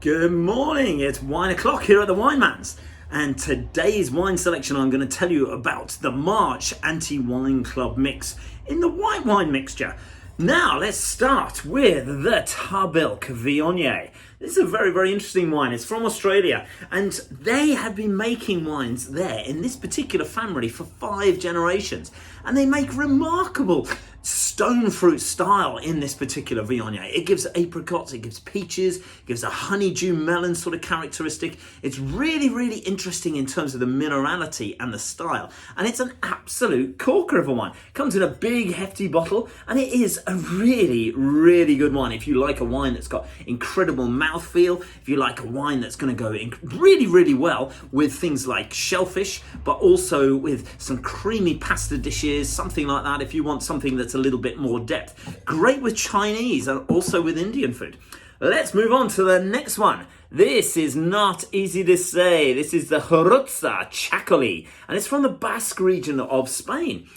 Good morning, it's wine o'clock here at the Wineman's, and today's wine selection I'm going to tell you about the March Anti-Wine Club mix in the white wine mixture. Now let's start with the Txakoli Viognier. This is a very interesting wine. It's from Australia, and they have been making wines there in this particular family for 5 generations, and they make remarkable stone fruit style in this particular Viognier. It gives apricots, it gives peaches, it gives a honeydew melon sort of characteristic. It's really interesting in terms of the minerality and the style, and it's an absolute corker of a wine. It comes in a big hefty bottle, and it is a really good wine. If you like a wine that's got incredible mouthfeel, if you like a wine that's going to go in really well with things like shellfish, but also with some creamy pasta dishes, something like that. If you want something that's a little bit more depth, great with Chinese and also with Indian food. Let's move on to the next one. This is not easy to say. This is the Heruza Chakali, and it's from the Basque region of Spain.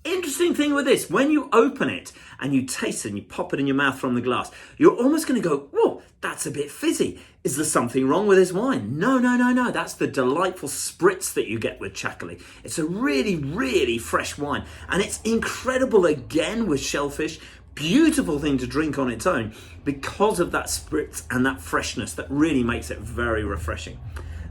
Interesting thing with this, when you open it and you taste it and you pop it in your mouth from the glass, you're almost going to go, whoa, that's a bit fizzy. Is there something wrong with this wine? No. That's the delightful spritz that you get with Txakoli. It's a really fresh wine, and it's incredible again with shellfish. Beautiful thing to drink on its own because of that spritz and that freshness that really makes it very refreshing.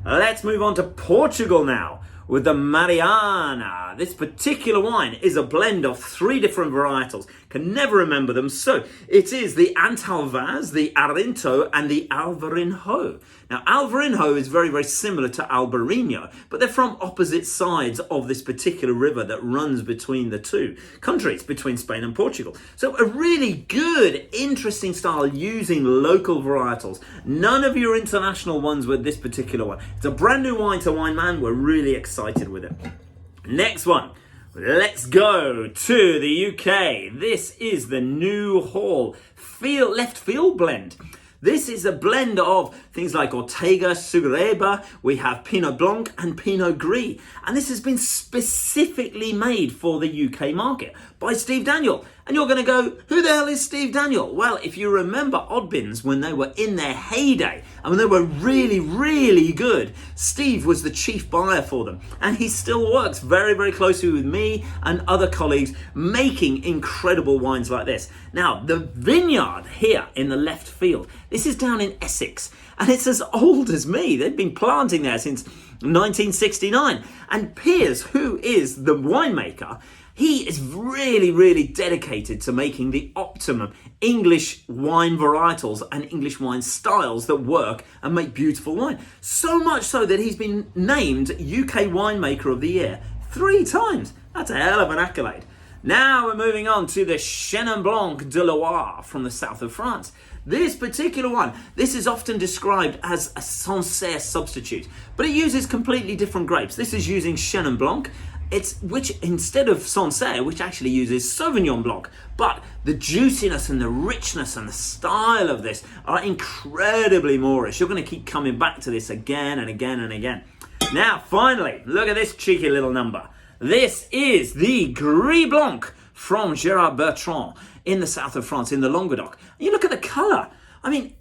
Let's move on to Portugal now with the Mariana. This particular wine is a blend of 3 different varietals. Can never remember them. So it is the Antalvaz, the Arinto, and the Alvarinho. Now Alvarinho is very similar to Albarino, but they're from opposite sides of this particular river that runs between the two countries, between Spain and Portugal. So a really good, interesting style using local varietals. None of your international ones with this particular one. It's a brand new wine to Wineman. We're really excited with it. Next one. Let's go to the UK. This is the New Hall Left Field blend. This is a blend of things like Ortega, Sugareba, we have Pinot Blanc and Pinot Gris. And this has been specifically made for the UK market by Steve Daniel. And you're going to go, who the hell is Steve Daniel? Well, if you remember Oddbins when they were in their heyday and when they were really good, Steve was the chief buyer for them. And he still works very closely with me and other colleagues making incredible wines like this. Now, the vineyard here in the left field, this is down in Essex, and it's as old as me. They've been planting there since 1969. And Piers, who is the winemaker, he is really dedicated to making the optimum English wine varietals and English wine styles that work and make beautiful wine. So much so that he's been named UK Winemaker of the Year 3 times. That's a hell of an accolade. Now we're moving on to the Chenin Blanc de Loire from the south of France. This particular one, this is often described as a Sancerre substitute, but it uses completely different grapes. This is using Chenin Blanc, which instead of Sancerre, which actually uses Sauvignon Blanc. But the juiciness and the richness and the style of this are incredibly Moorish. You're going to keep coming back to this again and again. Now, finally, look at this cheeky little number. This is the Gris Blanc from Gerard Bertrand in the south of France, in the Languedoc. And you look at the colour. I mean,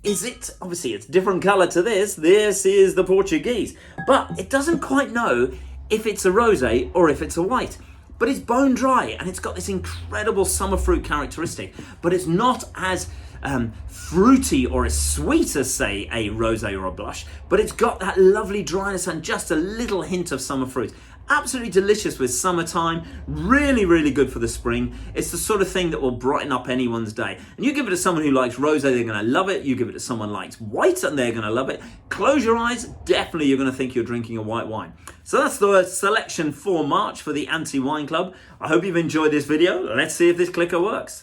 obviously it's different colour to this. This is the Portuguese. But it doesn't quite know if it's a rosé or if it's a white. But it's bone dry, and it's got this incredible summer fruit characteristic. But it's not as fruity or as sweet as, say, a rosé or a blush. But it's got that lovely dryness and just a little hint of summer fruit. Absolutely delicious with summertime, really good for the spring. It's the sort of thing that will brighten up anyone's day. And you give it to someone who likes rosé, they're going to love it. You give it to someone who likes white, and they're going to love it. Close your eyes, definitely you're going to think you're drinking a white wine. So that's the selection for March for the Anti-Wine Club. I hope you've enjoyed this video. Let's see if this clicker works.